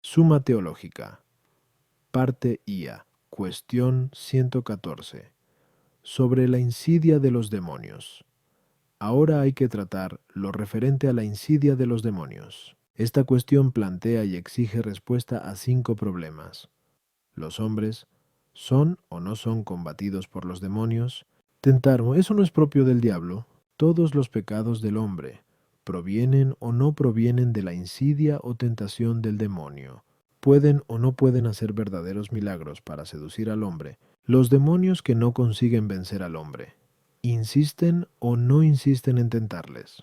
Suma Teológica. Parte IA. Cuestión 114. Sobre la insidia de los demonios. Ahora hay que tratar lo referente a la insidia de los demonios. Esta cuestión plantea y exige respuesta a 5 problemas. ¿Los hombres son o no son combatidos por los demonios? Tentar, eso no es propio del diablo. Todos los pecados del hombre provienen o no provienen de la insidia o tentación del demonio. Pueden o no pueden hacer verdaderos milagros para seducir al hombre. Los demonios que no consiguen vencer al hombre, ¿insisten o no insisten en tentarles?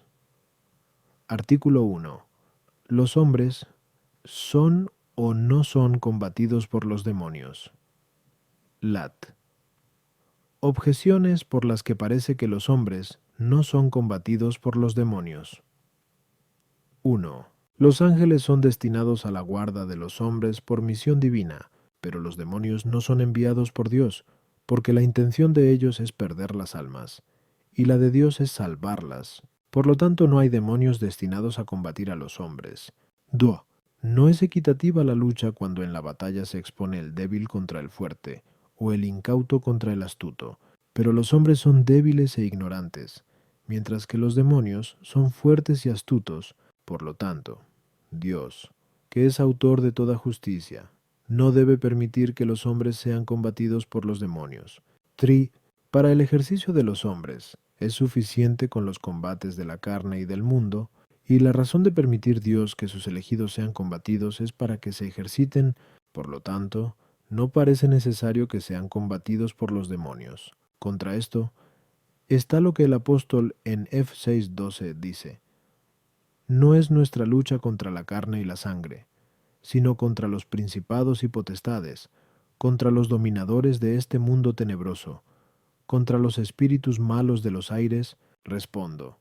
Artículo 1. Los hombres son o no son combatidos por los demonios. Lat. Objeciones por las que parece que los hombres no son combatidos por los demonios. 1. Los ángeles son destinados a la guarda de los hombres por misión divina, pero los demonios no son enviados por Dios, porque la intención de ellos es perder las almas, y la de Dios es salvarlas. Por lo tanto, no hay demonios destinados a combatir a los hombres. 2. No es equitativa la lucha cuando en la batalla se expone el débil contra el fuerte, o el incauto contra el astuto, pero los hombres son débiles e ignorantes, mientras que los demonios son fuertes y astutos. Por lo tanto, Dios, que es autor de toda justicia, no debe permitir que los hombres sean combatidos por los demonios. Para el ejercicio de los hombres, es suficiente con los combates de la carne y del mundo, y la razón de permitir Dios que sus elegidos sean combatidos es para que se ejerciten. Por lo tanto, no parece necesario que sean combatidos por los demonios. Contra esto, está lo que el apóstol en F 6:12 dice: no es nuestra lucha contra la carne y la sangre, sino contra los principados y potestades, contra los dominadores de este mundo tenebroso, contra los espíritus malos de los aires. Respondo.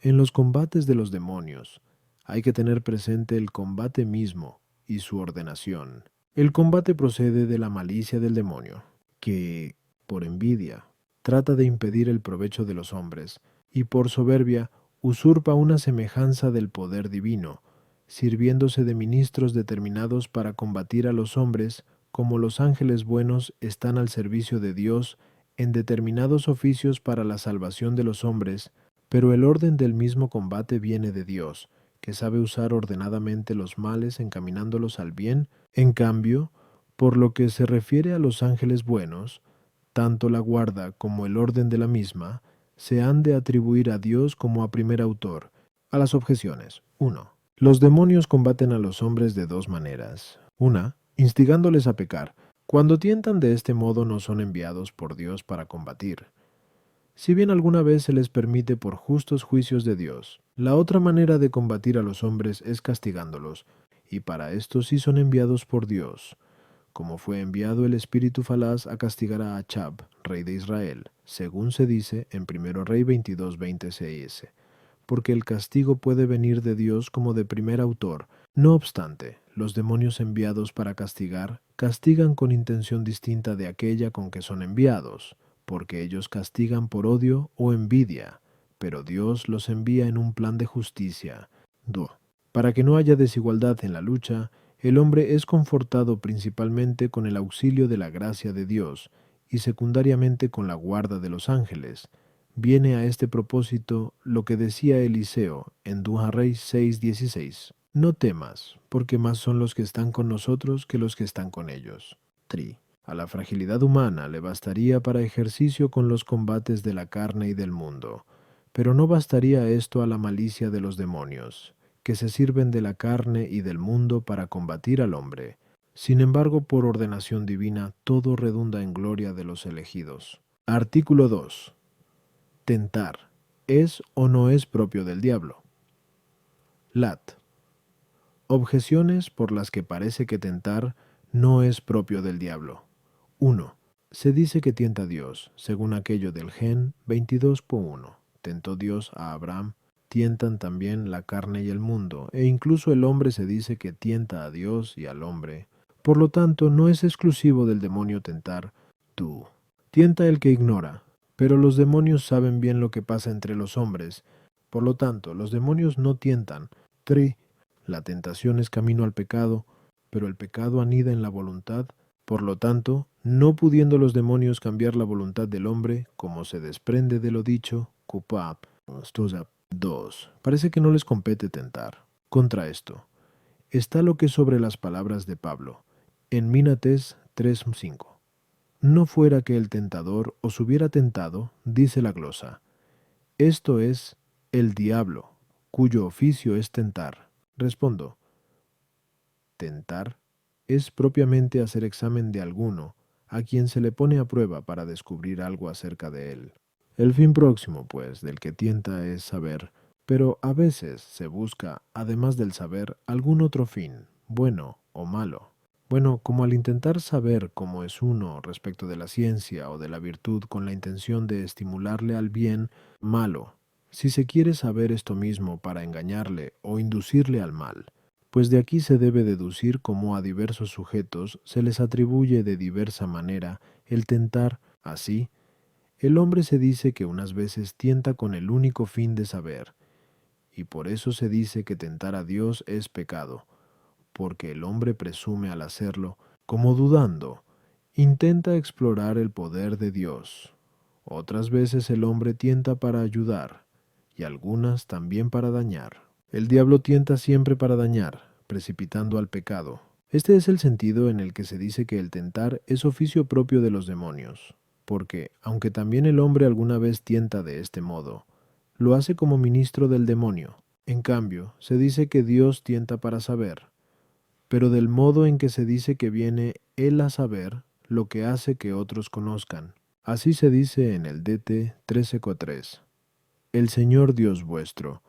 En los combates de los demonios, hay que tener presente el combate mismo y su ordenación. El combate procede de la malicia del demonio, que, por envidia, trata de impedir el provecho de los hombres, y por soberbia usurpa una semejanza del poder divino, sirviéndose de ministros determinados para combatir a los hombres, como los ángeles buenos están al servicio de Dios en determinados oficios para la salvación de los hombres, pero el orden del mismo combate viene de Dios, que sabe usar ordenadamente los males encaminándolos al bien. En cambio, por lo que se refiere a los ángeles buenos, tanto la guarda como el orden de la misma se han de atribuir a Dios como a primer autor. A las objeciones. 1. Los demonios combaten a los hombres de 2 maneras. Una, instigándoles a pecar. Cuando tientan de este modo no son enviados por Dios para combatir, si bien alguna vez se les permite por justos juicios de Dios. La otra manera de combatir a los hombres es castigándolos, y para esto sí son enviados por Dios, como fue enviado el espíritu falaz a castigar a Achab, rey de Israel, según se dice en 1 Rey 22:26, porque el castigo puede venir de Dios como de primer autor. No obstante, los demonios enviados para castigar, castigan con intención distinta de aquella con que son enviados, porque ellos castigan por odio o envidia, pero Dios los envía en un plan de justicia. 2. Para que no haya desigualdad en la lucha, el hombre es confortado principalmente con el auxilio de la gracia de Dios y secundariamente con la guarda de los ángeles. Viene a este propósito lo que decía Eliseo en Rey 6:16. No temas, porque más son los que están con nosotros que los que están con ellos. A la fragilidad humana le bastaría para ejercicio con los combates de la carne y del mundo, pero no bastaría esto a la malicia de los demonios, que se sirven de la carne y del mundo para combatir al hombre. Sin embargo, por ordenación divina, todo redunda en gloria de los elegidos. Artículo 2. Tentar. ¿Es o no es propio del diablo? Lat. Objeciones por las que parece que tentar no es propio del diablo. 1. Se dice que tienta a Dios, según aquello del Gen 22:1. Tentó Dios a Abraham. Tientan también la carne y el mundo, e incluso el hombre se dice que tienta a Dios y al hombre. Por lo tanto, no es exclusivo del demonio tentar. Tú. Tienta el que ignora, pero los demonios saben bien lo que pasa entre los hombres. Por lo tanto, los demonios no tientan. La tentación es camino al pecado, pero el pecado anida en la voluntad. Por lo tanto, no pudiendo los demonios cambiar la voluntad del hombre, como se desprende de lo dicho, Kupap, 2. Parece que no les compete tentar. Contra esto, está lo que sobre las palabras de Pablo, en Minates 3:5. No fuera que el tentador os hubiera tentado, dice la glosa. Esto es el diablo, cuyo oficio es tentar. Respondo, tentar es propiamente hacer examen de alguno, a quien se le pone a prueba para descubrir algo acerca de él. El fin próximo, pues, del que tienta es saber, pero a veces se busca, además del saber, algún otro fin, bueno o malo. Bueno, como al intentar saber cómo es uno respecto de la ciencia o de la virtud con la intención de estimularle al bien, malo, si se quiere saber esto mismo para engañarle o inducirle al mal, pues de aquí se debe deducir cómo a diversos sujetos se les atribuye de diversa manera el tentar. Así, el hombre se dice que unas veces tienta con el único fin de saber, y por eso se dice que tentar a Dios es pecado, porque el hombre presume al hacerlo, como dudando, intenta explorar el poder de Dios. Otras veces el hombre tienta para ayudar, y algunas también para dañar. El diablo tienta siempre para dañar, precipitando al pecado. Este es el sentido en el que se dice que el tentar es oficio propio de los demonios, porque, aunque también el hombre alguna vez tienta de este modo, lo hace como ministro del demonio. En cambio, se dice que Dios tienta para saber, pero del modo en que se dice que viene Él a saber lo que hace que otros conozcan. Así se dice en el DT 13:3. El Señor Dios vuestro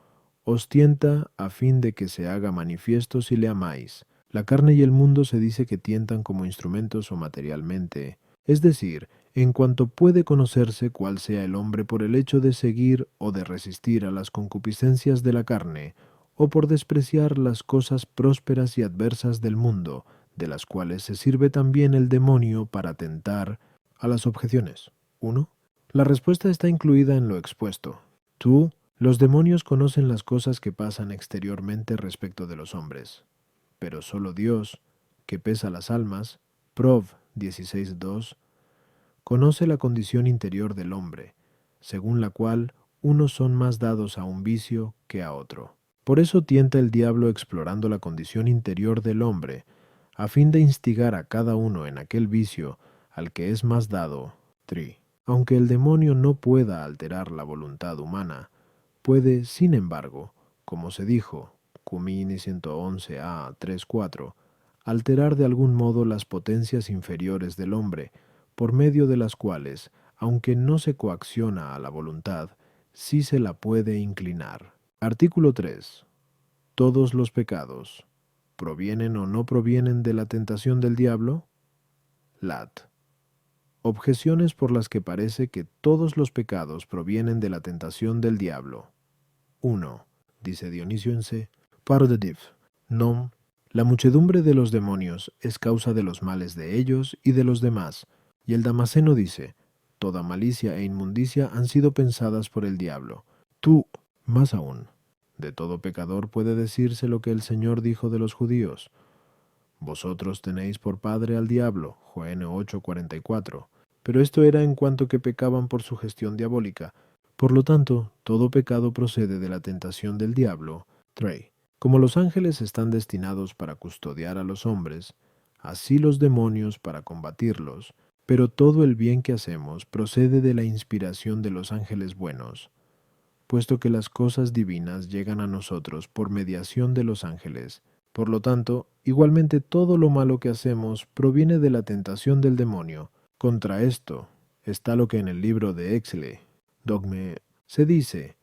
os tienta a fin de que se haga manifiesto si le amáis. La carne y el mundo se dice que tientan como instrumentos o materialmente, es decir, en cuanto puede conocerse cuál sea el hombre por el hecho de seguir o de resistir a las concupiscencias de la carne, o por despreciar las cosas prósperas y adversas del mundo, de las cuales se sirve también el demonio para tentar a las objeciones. 1. La respuesta está incluida en lo expuesto. Los demonios conocen las cosas que pasan exteriormente respecto de los hombres, pero solo Dios, que pesa las almas, Prov 16:2, conoce la condición interior del hombre, según la cual unos son más dados a un vicio que a otro. Por eso tienta el diablo explorando la condición interior del hombre, a fin de instigar a cada uno en aquel vicio al que es más dado. 3. Aunque el demonio no pueda alterar la voluntad humana, puede, sin embargo, como se dijo, Cumini 111a 3:4, alterar de algún modo las potencias inferiores del hombre, por medio de las cuales, aunque no se coacciona a la voluntad, sí se la puede inclinar. Artículo 3. ¿Todos los pecados provienen o no provienen de la tentación del diablo? Lat. Objeciones por las que parece que todos los pecados provienen de la tentación del diablo. 1. Dice Dionisio en C. Parodiv. Non. La muchedumbre de los demonios es causa de los males de ellos y de los demás. Y el Damasceno dice, toda malicia e inmundicia han sido pensadas por el diablo. Tú, más aún, de todo pecador puede decirse lo que el Señor dijo de los judíos. Vosotros tenéis por padre al diablo, Joel 8:44. Pero esto era en cuanto que pecaban por su gestión diabólica. Por lo tanto, todo pecado procede de la tentación del diablo. 3. Como los ángeles están destinados para custodiar a los hombres, así los demonios para combatirlos, pero todo el bien que hacemos procede de la inspiración de los ángeles buenos, puesto que las cosas divinas llegan a nosotros por mediación de los ángeles. Por lo tanto, igualmente todo lo malo que hacemos proviene de la tentación del demonio. Contra esto está lo que en el libro de Exle, Dogme, se dice,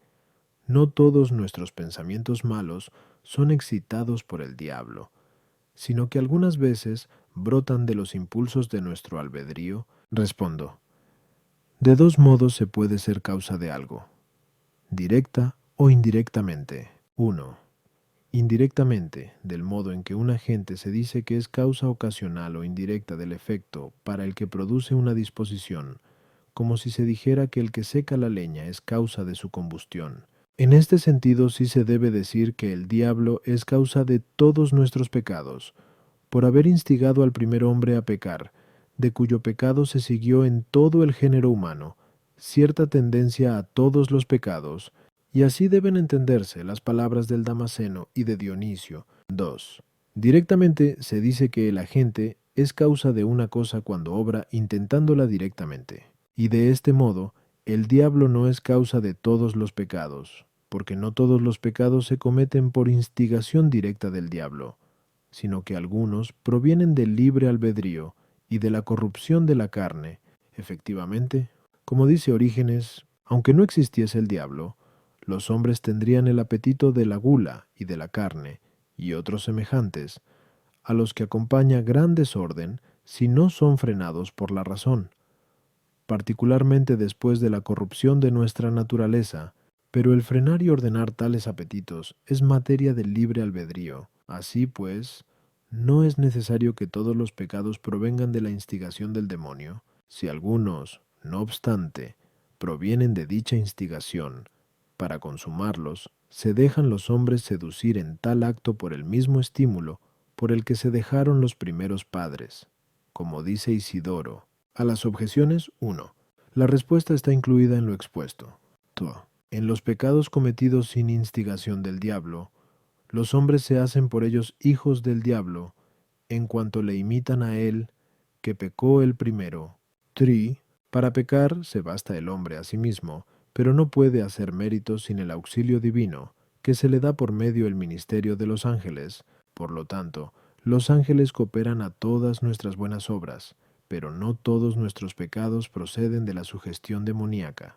no todos nuestros pensamientos malos son excitados por el diablo, sino que algunas veces brotan de los impulsos de nuestro albedrío. Respondo, de dos modos se puede ser causa de algo, directa o indirectamente. 1. Indirectamente, del modo en que un agente se dice que es causa ocasional o indirecta del efecto para el que produce una disposición, como si se dijera que el que seca la leña es causa de su combustión. En este sentido sí se debe decir que el diablo es causa de todos nuestros pecados, por haber instigado al primer hombre a pecar, de cuyo pecado se siguió en todo el género humano, cierta tendencia a todos los pecados, y así deben entenderse las palabras del Damasceno y de Dionisio. 2. Directamente se dice que el agente es causa de una cosa cuando obra intentándola directamente, y de este modo, el diablo no es causa de todos los pecados, porque no todos los pecados se cometen por instigación directa del diablo, sino que algunos provienen del libre albedrío y de la corrupción de la carne. Efectivamente, como dice Orígenes, aunque no existiese el diablo, los hombres tendrían el apetito de la gula y de la carne, y otros semejantes, a los que acompaña gran desorden si no son frenados por la razón, particularmente después de la corrupción de nuestra naturaleza, pero el frenar y ordenar tales apetitos es materia del libre albedrío. Así pues, no es necesario que todos los pecados provengan de la instigación del demonio. Si algunos, no obstante, provienen de dicha instigación, para consumarlos, se dejan los hombres seducir en tal acto por el mismo estímulo por el que se dejaron los primeros padres. Como dice Isidoro, a las objeciones 1. La respuesta está incluida en lo expuesto. 2. En los pecados cometidos sin instigación del diablo, los hombres se hacen por ellos hijos del diablo, en cuanto le imitan a él, que pecó el primero. 3. Para pecar se basta el hombre a sí mismo, pero no puede hacer méritos sin el auxilio divino, que se le da por medio del ministerio de los ángeles. Por lo tanto, los ángeles cooperan a todas nuestras buenas obras, pero no todos nuestros pecados proceden de la sugestión demoníaca.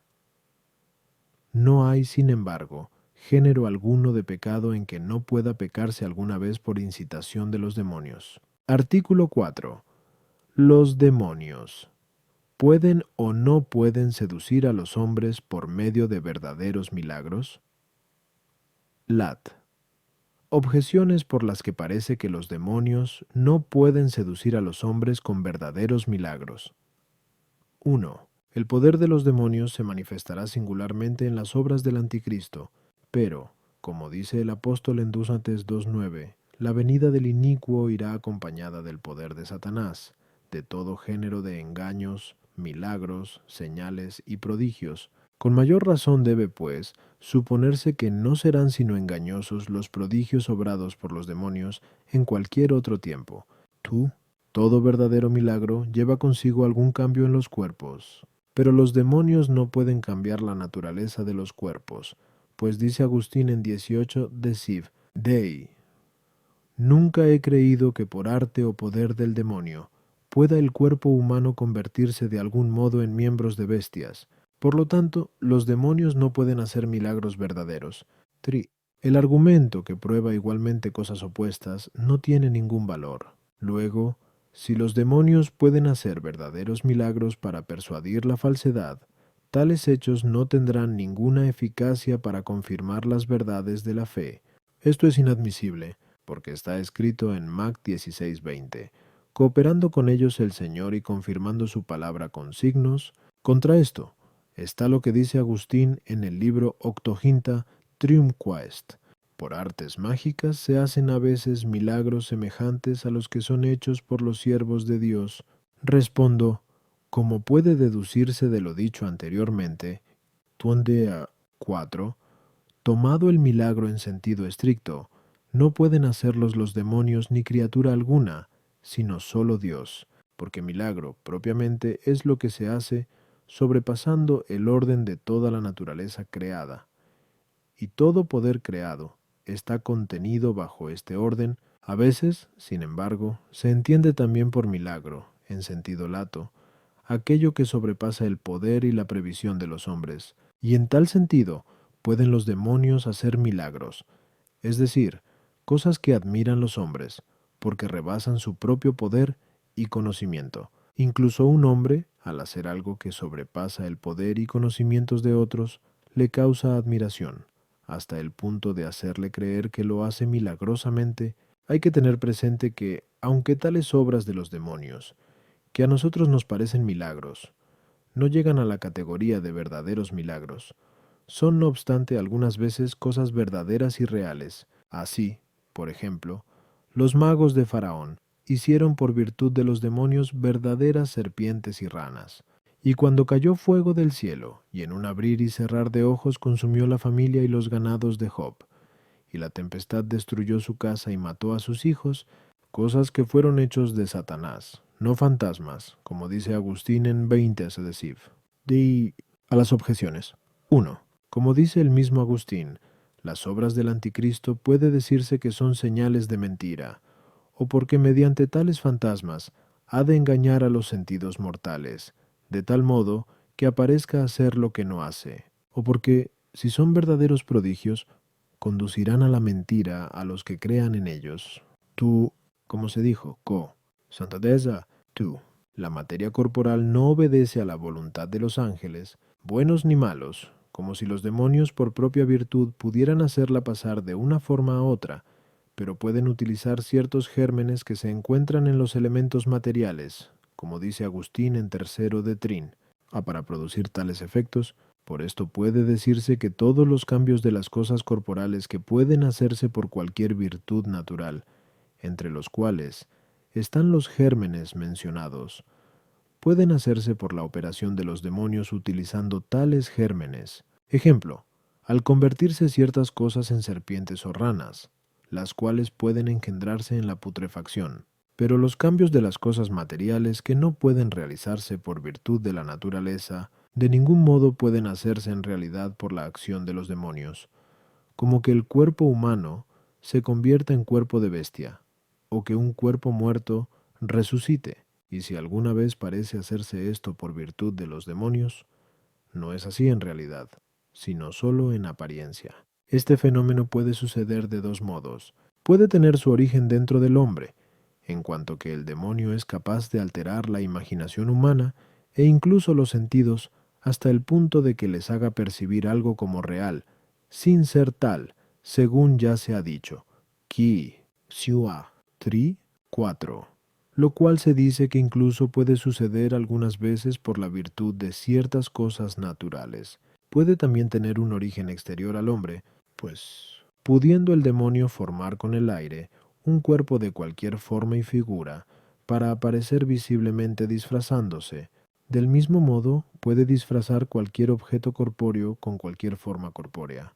No hay, sin embargo, género alguno de pecado en que no pueda pecarse alguna vez por incitación de los demonios. Artículo 4. Los demonios ¿pueden o no pueden seducir a los hombres por medio de verdaderos milagros? Lat. Objeciones por las que parece que los demonios no pueden seducir a los hombres con verdaderos milagros. 1. El poder de los demonios se manifestará singularmente en las obras del anticristo, pero, como dice el apóstol en Dúsantes 2:9, la venida del inicuo irá acompañada del poder de Satanás, de todo género de engaños, milagros, señales y prodigios. Con mayor razón debe, pues, suponerse que no serán sino engañosos los prodigios obrados por los demonios en cualquier otro tiempo. Todo verdadero milagro lleva consigo algún cambio en los cuerpos, pero los demonios no pueden cambiar la naturaleza de los cuerpos, pues dice Agustín en 18 de Civ. Dei. Nunca he creído que por arte o poder del demonio pueda el cuerpo humano convertirse de algún modo en miembros de bestias. Por lo tanto, los demonios no pueden hacer milagros verdaderos. El argumento, que prueba igualmente cosas opuestas, no tiene ningún valor. Luego, si los demonios pueden hacer verdaderos milagros para persuadir la falsedad, tales hechos no tendrán ninguna eficacia para confirmar las verdades de la fe. Esto es inadmisible, porque está escrito en Mac 16:20, cooperando con ellos el Señor y confirmando su palabra con signos. Contra esto está lo que dice Agustín en el libro Octoginta Triumquaest. Por artes mágicas se hacen a veces milagros semejantes a los que son hechos por los siervos de Dios. Respondo, como puede deducirse de lo dicho anteriormente, Tuandea 4, tomado el milagro en sentido estricto, no pueden hacerlos los demonios ni criatura alguna, sino solo Dios, porque milagro propiamente es lo que se hace sobrepasando el orden de toda la naturaleza creada. Y todo poder creado está contenido bajo este orden. A veces, sin embargo, se entiende también por milagro, en sentido lato, aquello que sobrepasa el poder y la previsión de los hombres, y en tal sentido pueden los demonios hacer milagros, es decir, cosas que admiran los hombres, porque rebasan su propio poder y conocimiento. Incluso un hombre, al hacer algo que sobrepasa el poder y conocimientos de otros, le causa admiración, hasta el punto de hacerle creer que lo hace milagrosamente. Hay que tener presente que, aunque tales obras de los demonios, que a nosotros nos parecen milagros, no llegan a la categoría de verdaderos milagros, son no obstante algunas veces cosas verdaderas y reales. Así, por ejemplo, los magos de Faraón, hicieron por virtud de los demonios verdaderas serpientes y ranas. Y cuando cayó fuego del cielo, y en un abrir y cerrar de ojos consumió la familia y los ganados de Job, y la tempestad destruyó su casa y mató a sus hijos, cosas que fueron hechos de Satanás, no fantasmas, como dice Agustín en 20 Sedeciv. A las objeciones. 1. Como dice el mismo Agustín, las obras del anticristo puede decirse que son señales de mentira, o porque mediante tales fantasmas ha de engañar a los sentidos mortales, de tal modo que aparezca hacer lo que no hace, o porque, si son verdaderos prodigios, conducirán a la mentira a los que crean en ellos. Tú, como se dijo, Santa Teresa, tú. La materia corporal no obedece a la voluntad de los ángeles, buenos ni malos, como si los demonios por propia virtud pudieran hacerla pasar de una forma a otra, pero pueden utilizar ciertos gérmenes que se encuentran en los elementos materiales, como dice Agustín en tercero de Trin, para producir tales efectos. Por esto puede decirse que todos los cambios de las cosas corporales que pueden hacerse por cualquier virtud natural, entre los cuales están los gérmenes mencionados, pueden hacerse por la operación de los demonios utilizando tales gérmenes. Ejemplo, al convertirse ciertas cosas en serpientes o ranas, las cuales pueden engendrarse en la putrefacción. Pero los cambios de las cosas materiales que no pueden realizarse por virtud de la naturaleza, de ningún modo pueden hacerse en realidad por la acción de los demonios, como que el cuerpo humano se convierta en cuerpo de bestia, o que un cuerpo muerto resucite, y si alguna vez parece hacerse esto por virtud de los demonios, no es así en realidad, sino solo en apariencia. Este fenómeno puede suceder de dos modos. Puede tener su origen dentro del hombre, en cuanto que el demonio es capaz de alterar la imaginación humana e incluso los sentidos hasta el punto de que les haga percibir algo como real, sin ser tal, según ya se ha dicho. Ki, Siua, Tri, 4. Lo cual se dice que incluso puede suceder algunas veces por la virtud de ciertas cosas naturales. Puede también tener un origen exterior al hombre, pues, pudiendo el demonio formar con el aire un cuerpo de cualquier forma y figura, para aparecer visiblemente disfrazándose, del mismo modo puede disfrazar cualquier objeto corpóreo con cualquier forma corpórea.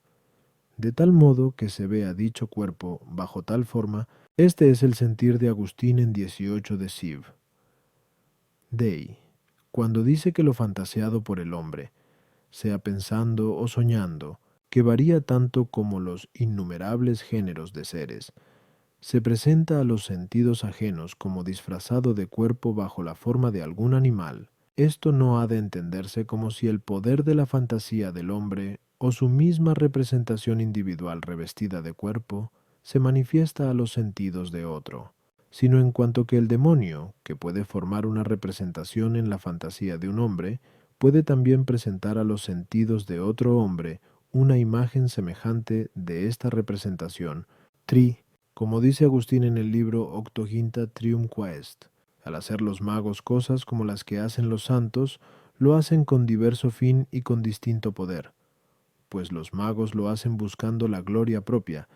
De tal modo que se vea dicho cuerpo bajo tal forma. Este es el sentir de Agustín en 18 de Siv. Dei, cuando dice que lo fantaseado por el hombre, sea pensando o soñando, que varía tanto como los innumerables géneros de seres, se presenta a los sentidos ajenos como disfrazado de cuerpo bajo la forma de algún animal. Esto no ha de entenderse como si el poder de la fantasía del hombre o su misma representación individual revestida de cuerpo se manifiesta a los sentidos de otro, sino en cuanto que el demonio, que puede formar una representación en la fantasía de un hombre, puede también presentar a los sentidos de otro hombre una imagen semejante de esta representación, como dice Agustín en el libro Octoginta Trium Quaest. Al hacer los magos cosas como las que hacen los santos, lo hacen con diverso fin y con distinto poder, pues los magos lo hacen buscando la gloria propia,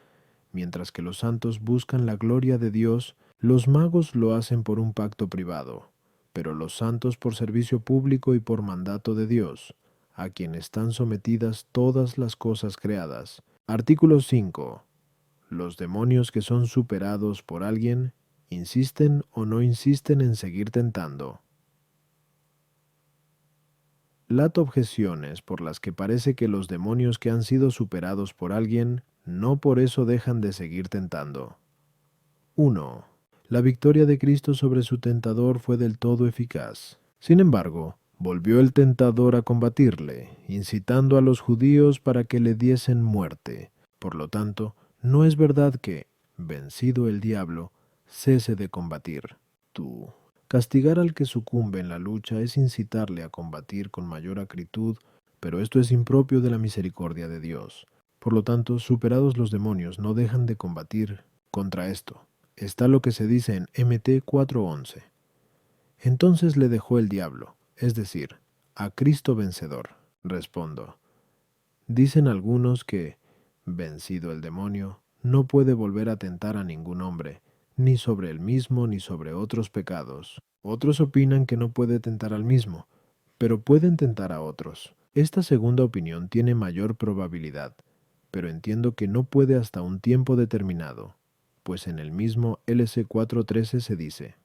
mientras que los santos buscan la gloria de Dios. Los magos lo hacen por un pacto privado, pero los santos por servicio público y por mandato de Dios, a quien están sometidas todas las cosas creadas. Artículo 5. Los demonios que son superados por alguien, insisten o no insisten en seguir tentando. Lato objeciones por las que parece que los demonios que han sido superados por alguien, no por eso dejan de seguir tentando. 1. La victoria de Cristo sobre su tentador fue del todo eficaz. Sin embargo, volvió el tentador a combatirle, incitando a los judíos para que le diesen muerte. Por lo tanto, no es verdad que, vencido el diablo, cese de combatir. Tú. Castigar al que sucumbe en la lucha es incitarle a combatir con mayor acritud, pero esto es impropio de la misericordia de Dios. Por lo tanto, superados los demonios no dejan de combatir contra esto. Está lo que se dice en Mt 4:11. Entonces le dejó el diablo, es decir, a Cristo vencedor. Respondo. Dicen algunos que, vencido el demonio, no puede volver a tentar a ningún hombre, ni sobre el mismo ni sobre otros pecados. Otros opinan que no puede tentar al mismo, pero pueden tentar a otros. Esta segunda opinión tiene mayor probabilidad, pero entiendo que no puede hasta un tiempo determinado, pues en el mismo LC 4:13 se dice: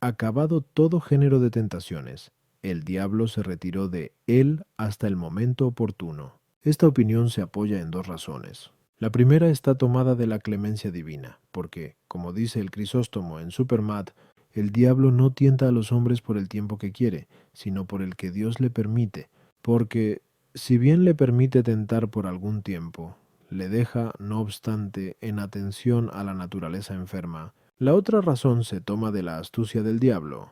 acabado todo género de tentaciones, el diablo se retiró de él hasta el momento oportuno. Esta opinión se apoya en dos razones. La primera está tomada de la clemencia divina, porque, como dice el Crisóstomo en Supermat, el diablo no tienta a los hombres por el tiempo que quiere, sino por el que Dios le permite, porque, si bien le permite tentar por algún tiempo, le deja, no obstante, en atención a la naturaleza enferma. La otra razón se toma de la astucia del diablo,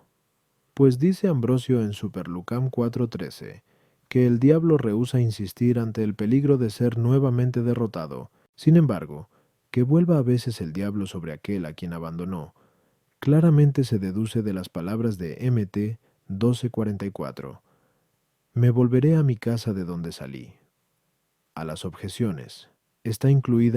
pues dice Ambrosio en Superlucam 4:13, que el diablo rehúsa insistir ante el peligro de ser nuevamente derrotado. Sin embargo, que vuelva a veces el diablo sobre aquel a quien abandonó, claramente se deduce de las palabras de Mt 12:44. Me volveré a mi casa de donde salí. A las objeciones está incluida